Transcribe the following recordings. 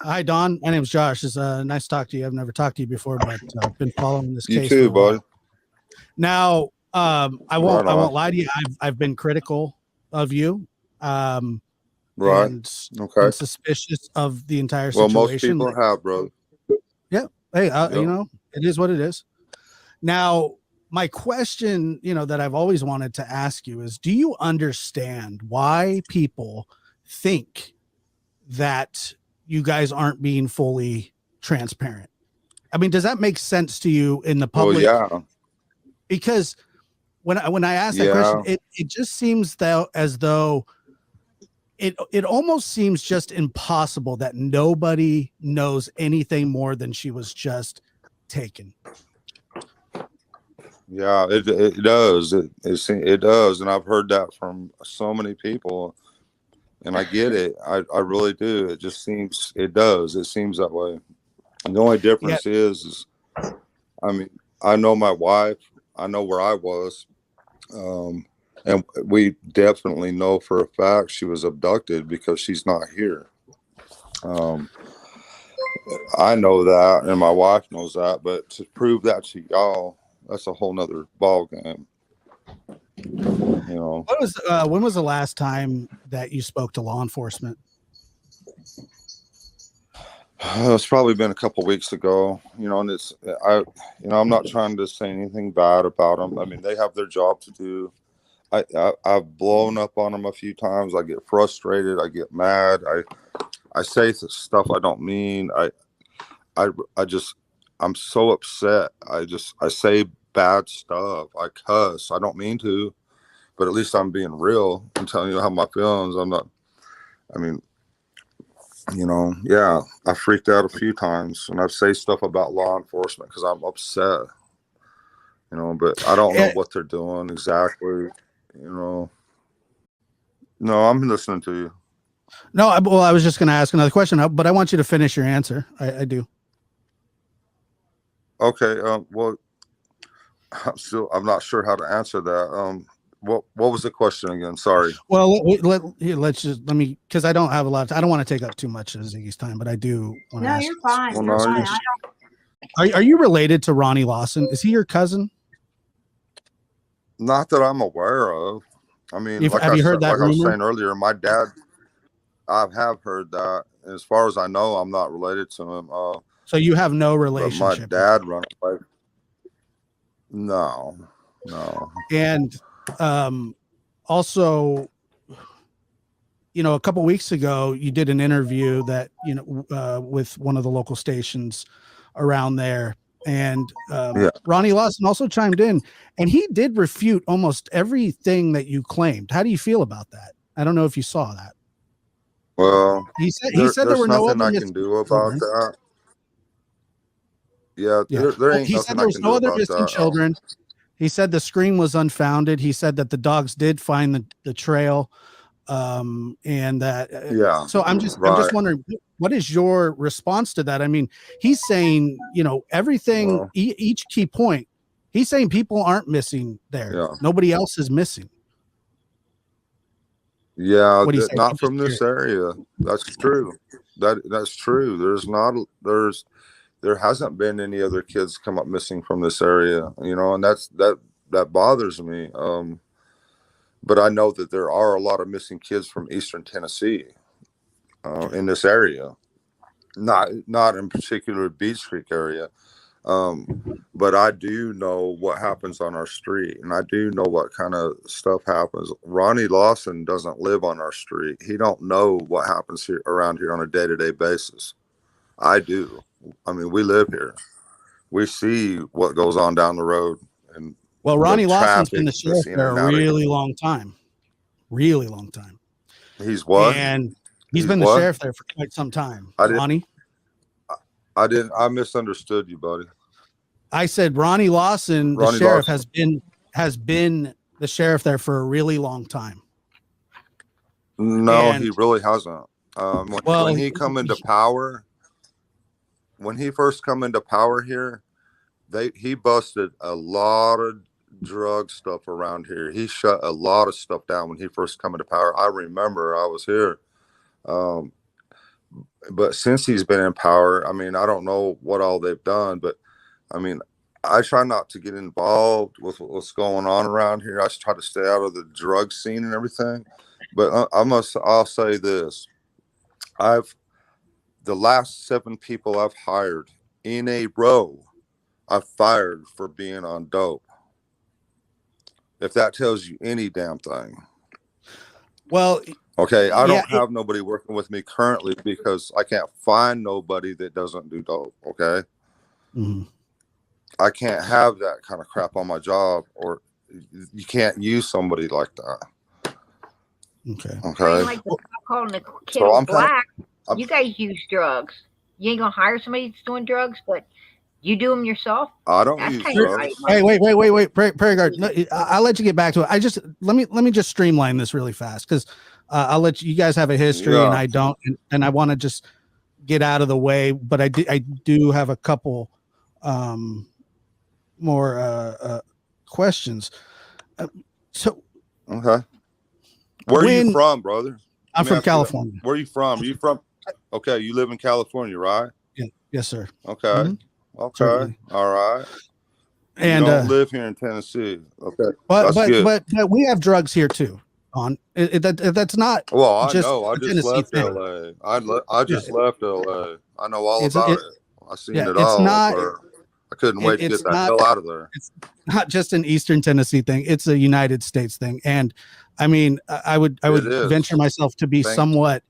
Hi, Don. My name's Josh. It's nice to talk to you. I've never talked to you before, but I've been following this You case too, for a while. buddy. Now, I Right won't on. lie to you. I've been critical of you, Right. Okay. and suspicious of the entire Well, most situation. people have, bro. Yeah. Hey, Yep. it is what it is. Now, my question, that I've always wanted to ask you is, do you understand why people think that you guys aren't being fully transparent? I mean, does that make sense to you in the Well, public? yeah. Because when I ask that question, Yeah. it just seems as though it almost seems just impossible that nobody knows anything more than she was just taken. Yeah, it does. It does. And I've heard that from so many people. And I get it. I really do. It seems that way. And the only Yeah. difference is, I mean, I know my wife, I know where I was. And we definitely know for a fact she was abducted because she's not here. Um, I know that, and my wife knows that, but to prove that to y'all, that's a whole nother ball game. When was the last time that you spoke to law enforcement? It's probably been a couple weeks ago, and I'm not trying to say anything bad about them. I mean, they have their job to do. I've blown up on them a few times. I get frustrated. I get mad. I say stuff I don't mean. I'm so upset. I say bad stuff. I cuss. I don't mean to, but at least I'm being real. I'm telling you how my feelings. Yeah, I freaked out a few times, and I say stuff about law enforcement because I'm upset. But I don't know what they're doing exactly. No, I'm listening to you. No, I was just going to ask another question, but I want you to finish your answer. I do. Okay. Well, I'm not sure how to answer that. What was the question again? Sorry. Well, let me, because I don't have a lot. I don't want to take up too much of Ziggy's time, but I do want to ask. No, you're fine. Well, You're no, fine. Are you related to Ronnie Lawson? Is he your cousin? Not that I'm aware of. I mean, Have you heard that like I was rumor? saying earlier, my dad, I have heard that. As far as I know, I'm not related to him. So you have no But relationship. my dad run away. No. And also, a couple weeks ago, you did an interview that with one of the local stations around there, and Ronnie Lawson also chimed in, and he did refute almost everything that you claimed. How do you feel about that? I don't know if you saw that. Well, he said there were no other I can do about that. Yeah, there ain't he nothing said there was no other missing children. He said the scream was unfounded. He said that the dogs did find the trail, and that. So I'm just wondering, what is your response to that? I mean, he's saying everything, each key point. He's saying people aren't missing there. Yeah. Nobody else is missing. Yeah, not from this area. That's true. That's true. There hasn't been any other kids come up missing from this area, and that bothers me. But I know that there are a lot of missing kids from Eastern Tennessee in this area, not in particular Beach Creek area. But I do know what happens on our street, and I do know what kind of stuff happens. Ronnie Lawson doesn't live on our street. He don't know what happens around here on a day-to-day basis. I do. I mean, we live here. We see what goes on down the road. And Ronnie Lawson's been the sheriff for a really long time. Really long time. He's what? And he's been the sheriff there for quite some time. Ronnie? I misunderstood you, buddy. I said Ronnie Lawson, the sheriff, has been the sheriff there for a really long time. No, he really hasn't. When he come into power, when he first come into power here, he busted a lot of drug stuff around here. He shut a lot of stuff down when he first come into power. I remember I was here. but since he's been in power, I mean, I don't know what all they've done, but I mean, I try not to get involved with what's going on around here. I try to stay out of the drug scene and everything. But I'll say this: the last 7 people I've hired in a row, I've fired for being on dope. If that tells you any damn thing. Well, okay, I don't have nobody working with me currently because I can't find nobody that doesn't do dope. Okay. Mm-hmm. I can't have that kind of crap on my job, or you can't use somebody like that. Okay. Okay. Like the calling the kid black. You guys use drugs. You ain't gonna hire somebody that's doing drugs, but you do them yourself. I don't use drugs. Hey, wait, Prairie Guard. No, I'll let you get back to it. Let me just streamline this really fast because I'll let you guys have a history and I don't, and I want to just get out of the way. But I do have a couple more questions. So okay, where are you from, brother? I'm from California. Where are you from? Are you from? Okay, you live in California, right? Yeah. Yes, sir. Okay. Mm-hmm. Okay. Certainly. All right. And you don't live here in Tennessee. Okay. But we have drugs here too. That's not. Well, I know. I just left LA. I just left LA. I know all about it. I seen it all. I couldn't wait to get the hell out of there. It's not just an Eastern Tennessee thing. It's a United States thing. And I mean, I would venture myself to be somewhat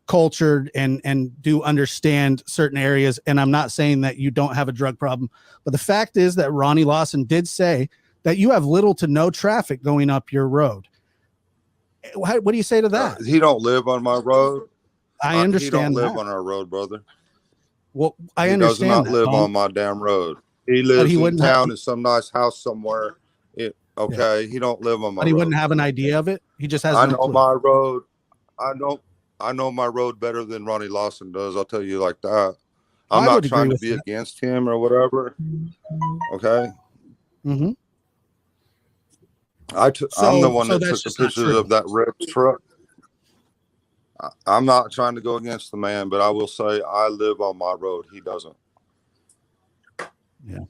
cultured and do understand certain areas. And I'm not saying that you don't have a drug problem, but the fact is that Ronnie Lawson did say that you have little to no traffic going up your road. What do you say to that? He don't live on my road. I understand. He don't live on our road, brother. Well, I understand. He does not live on my damn road. He lives in town in some nice house somewhere. He don't live on my road. But he wouldn't have an idea of it. He just has. I know my road. I know my road better than Ronnie Lawson does. I'll tell you like that. I'm not trying to be against him or whatever. Okay. Mm-hmm. I'm the one that took the pictures of that red truck. I'm not trying to go against the man, but I will say I live on my road. He doesn't. Yeah.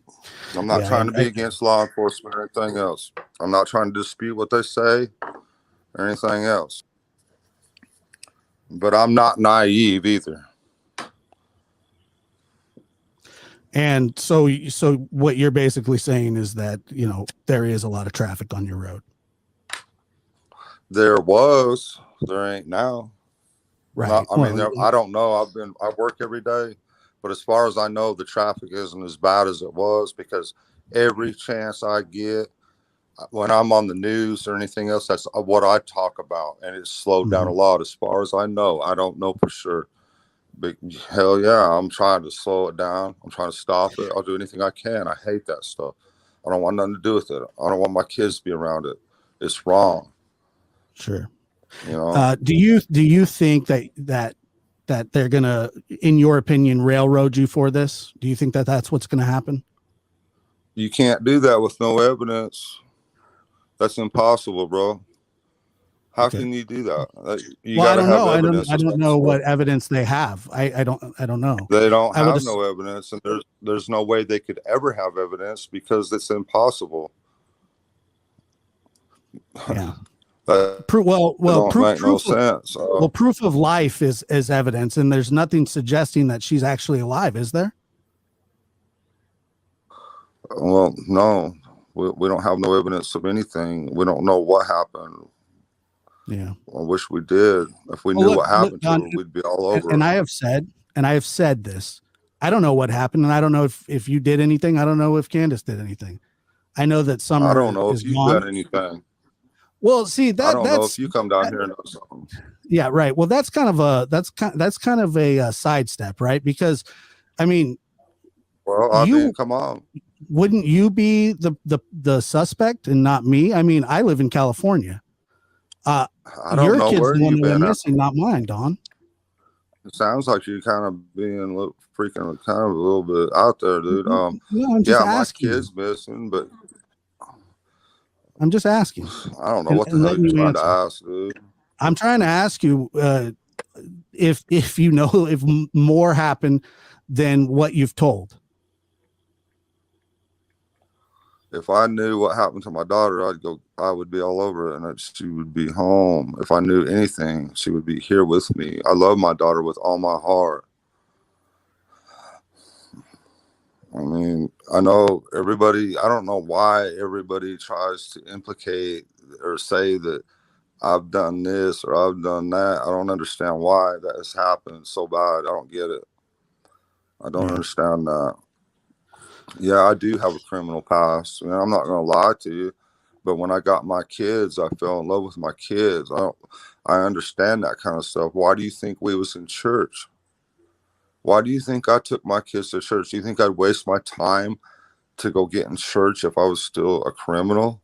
I'm not trying to be against law enforcement or anything else. I'm not trying to dispute what they say or anything else. But I'm not naive either. And so what you're basically saying is that, there is a lot of traffic on your road. There was, there ain't now. Right. I don't know. I work every day, but as far as I know, the traffic isn't as bad as it was because every chance I get when I'm on the news or anything else, that's what I talk about. And it's slowed down a lot as far as I know. I don't know for sure. But hell yeah, I'm trying to slow it down. I'm trying to stop it. I'll do anything I can. I hate that stuff. I don't want nothing to do with it. I don't want my kids to be around it. It's wrong. Sure. Do you think that they're gonna, in your opinion, railroad you for this? Do you think that that's what's gonna happen? You can't do that with no evidence. That's impossible, bro. How can you do that? You gotta have evidence. I don't know what evidence they have. I don't know. They don't have no evidence, and there's no way they could ever have evidence because it's impossible. Yeah. Proof of life is evidence, and there's nothing suggesting that she's actually alive, is there? Well, no, we don't have no evidence of anything. We don't know what happened. Yeah, I wish we did. If we knew what happened to her, we'd be all over. And I have said this. I don't know what happened, and I don't know if you did anything. I don't know if Candace did anything. I know that Summer. I don't know if you've done anything. Well, see that I don't know if you come down here and know something. Yeah, right. Well, that's kind of a sidestep, right? Because, I mean, come on. Wouldn't you be the suspect and not me? I mean, I live in California. I don't know where you've been missing, not mine, Don. It sounds like you're kind of being a little bit out there, dude. No, I'm just asking. My kid's missing, but I'm just asking. I don't know what the hell you're trying to ask, dude. I'm trying to ask you, if you know if more happened than what you've told. If I knew what happened to my daughter, I would be all over it, and she would be home. If I knew anything, she would be here with me. I love my daughter with all my heart. I mean, I know everybody, I don't know why everybody tries to implicate or say that I've done this or I've done that. I don't understand why that has happened so bad. I don't get it. I don't understand that. Yeah, I do have a criminal past. I mean, I'm not going to lie to you, but when I got my kids, I fell in love with my kids. I understand that kind of stuff. Why do you think we was in church? Why do you think I took my kids to church? Do you think I'd waste my time to go get in church if I was still a criminal?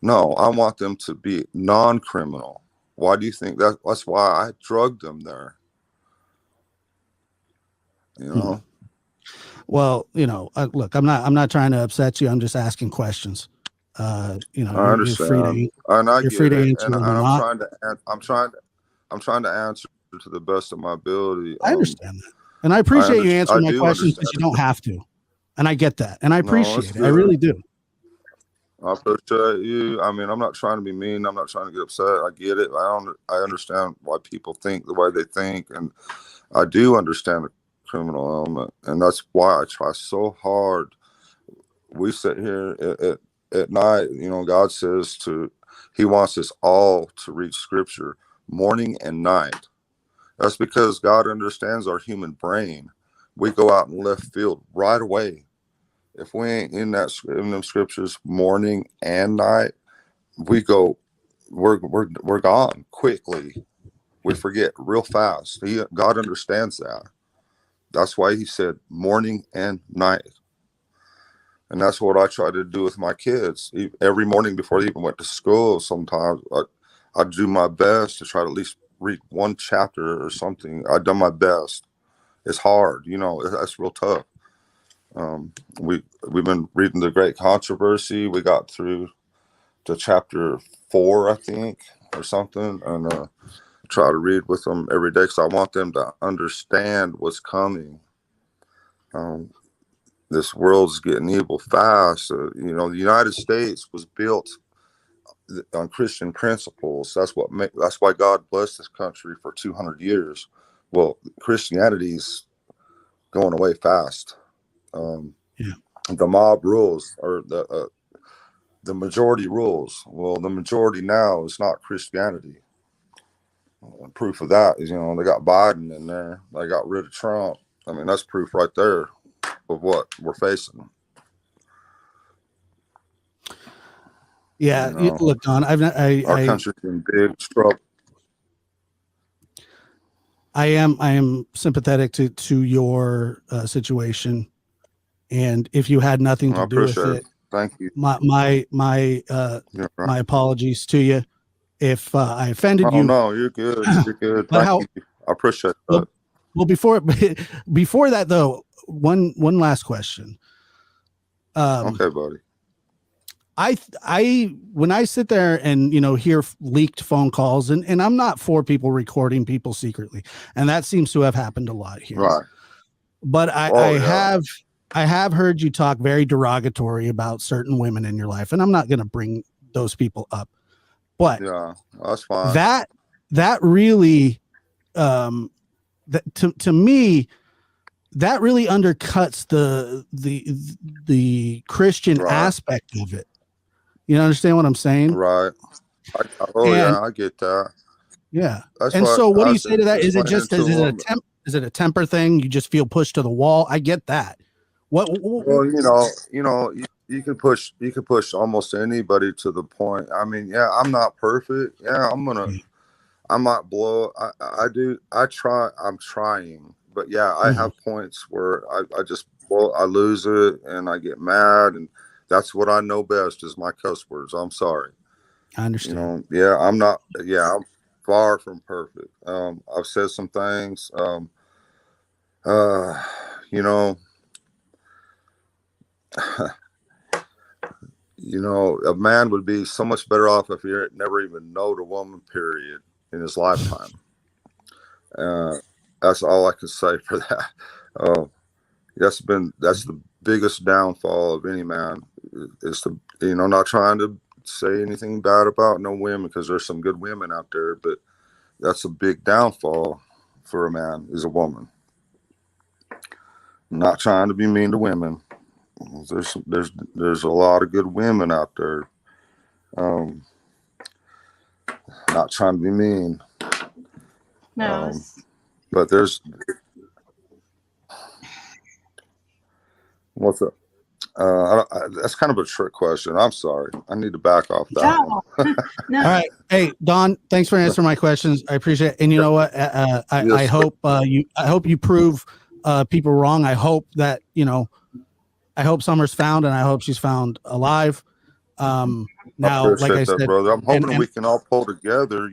No, I want them to be non-criminal. Why do you think that? That's why I drugged them there. You know? Well, you know, look, I'm not trying to upset you. I'm just asking questions. You know, I understand, and I get it, and I'm trying to answer to the best of my ability. I understand that, and I appreciate you answering my questions, but you don't have to, and I get that, and I appreciate it. I really do. I appreciate you. I mean, I'm not trying to be mean. I'm not trying to get upset. I get it. I understand why people think the way they think, and I do understand the criminal element, and that's why I try so hard. We sit here at night. You know, God says He wants us all to read Scripture morning and night. That's because God understands our human brain. We go out in left field right away. If we ain't in them scriptures morning and night, we're gone quickly. We forget real fast. God understands that. That's why He said morning and night. And that's what I try to do with my kids. Every morning before they even went to school, sometimes I do my best to try to at least read one chapter or something. I've done my best. It's hard, you know, that's real tough. We've been reading The Great Controversy. We got through to chapter 4, I think, or something, and try to read with them every day because I want them to understand what's coming. This world's getting evil fast. You know, the United States was built on Christian principles. That's why God blessed this country for 200 years. Well, Christianity's going away fast. The mob rules, or the majority rules. Well, the majority now is not Christianity. Proof of that is, you know, they got Biden in there. They got rid of Trump. I mean, that's proof right there of what we're facing. Yeah, you know, look, Don, our country's in big trouble. I am sympathetic to your situation, and if you had nothing to do with it, thank you. My apologies to you if I offended you. Oh no, you're good. You're good. Thank you. I appreciate that. Well, before that though, one last question. Okay, buddy. I when I sit there and, you know, hear leaked phone calls, and I'm not for people recording people secretly, and that seems to have happened a lot here. Right. But I have heard you talk very derogatory about certain women in your life, and I'm not going to bring those people up. But yeah, that's fine. That really to me, that really undercuts the Christian aspect of it. You understand what I'm saying? Right. I get that. Yeah. And so what do you say to that? Is it a temper thing? You just feel pushed to the wall? I get that. Well, you know, you can push almost anybody to the point. I mean, yeah, I'm not perfect. Yeah, I might blow. I'm trying, but yeah, I have points where I lose it and I get mad, and that's what I know best is my cuss words. I'm sorry. I understand. You know, I'm far from perfect. I've said some things, you know, you know, a man would be so much better off if he never even knowed a woman, period, in his lifetime. That's all I can say for that. That's the biggest downfall of any man, is to, not trying to say anything bad about no women, because there's some good women out there, but that's a big downfall for a man, is a woman. I'm not trying to be mean to women. There's a lot of good women out there. Not trying to be mean. No. But there's what's up? That's kind of a trick question. I'm sorry. I need to back off that one. No. All right. Hey, Don, thanks for answering my questions. I appreciate it. And you know what? I hope you prove people wrong. I hope that, I hope Summer's found, and I hope she's found alive. Now, like I said, brother, I'm hoping we can all pull together,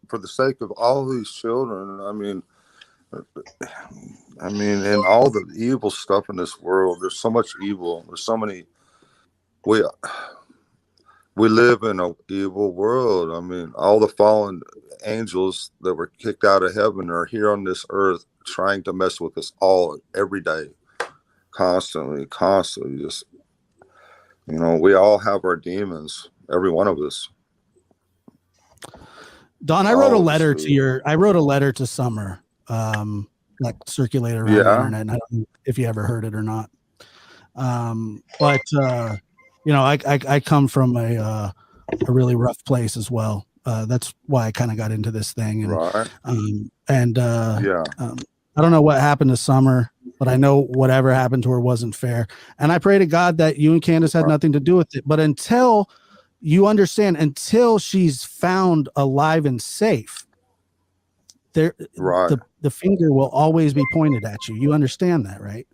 for the sake of all these children. I mean, and all the evil stuff in this world. There's so much evil. There's so many. We live in an evil world. I mean, all the fallen angels that were kicked out of heaven are here on this earth trying to mess with us all every day, constantly. Just, we all have our demons, every one of us. Don, I wrote a letter to Summer, that circulated around the internet. And I don't know if you ever heard it or not. But I come from a really rough place as well. That's why I kind of got into this thing. And, right. I don't know what happened to Summer, but I know whatever happened to her wasn't fair. And I pray to God that you and Candace had nothing to do with it. But until you understand, until she's found alive and safe, the finger will always be pointed at you. You understand that, right?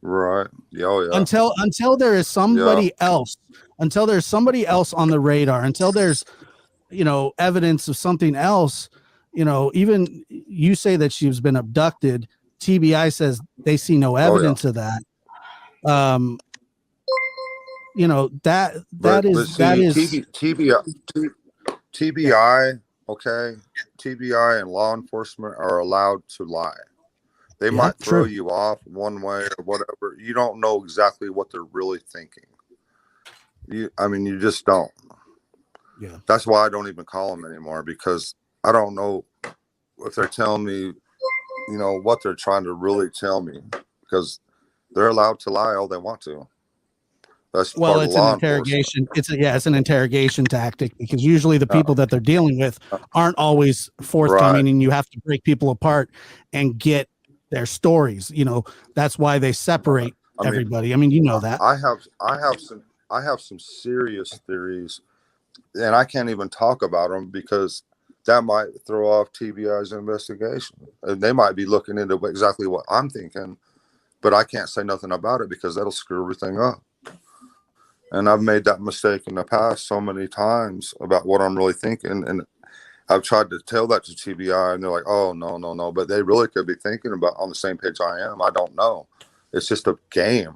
Right. Yeah. Until there is somebody else, until there's somebody else on the radar, until there's, evidence of something else, even you say that she's been abducted. TBI says they see no evidence of that. That is TBI. Okay. TBI and law enforcement are allowed to lie. They might throw you off one way or whatever. You don't know exactly what they're really thinking. You just don't. Yeah. That's why I don't even call them anymore, because I don't know if they're telling me, what they're trying to really tell me, because they're allowed to lie all they want to. That's well, it's an interrogation. It's an interrogation tactic, because usually the people that they're dealing with aren't always forthcoming, and you have to break people apart and get their stories. That's why they separate everybody. That. I have some serious theories, and I can't even talk about them because that might throw off TBI's investigation, and they might be looking into exactly what I'm thinking, but I can't say nothing about it because that'll screw everything up. And I've made that mistake in the past so many times about what I'm really thinking. And I've tried to tell that to TBI, and they're like, oh, no. But they really could be thinking about on the same page I am. I don't know. It's just a game.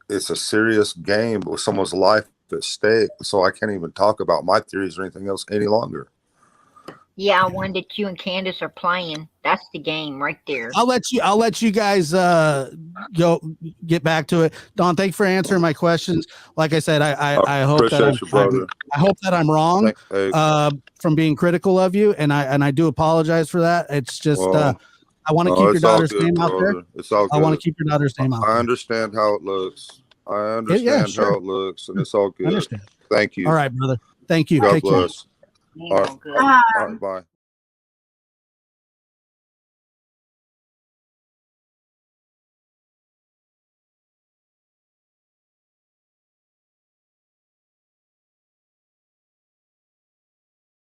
It's a serious game with someone's life at stake. So I can't even talk about my theories or anything else any longer. Yeah, one that you and Candace are playing. That's the game right there. I'll let you guys go get back to it. Don, thanks for answering my questions. Like I said, I hope that I hope that I'm wrong from being critical of you, and I do apologize for that. It's just I want to keep your daughter's name out there. It's all good. I want to keep your daughter's name out there. I understand how it looks. I understand how it looks, and it's all good. Thank you. All right, brother. Thank you. God Take bless. Care. All right, bye.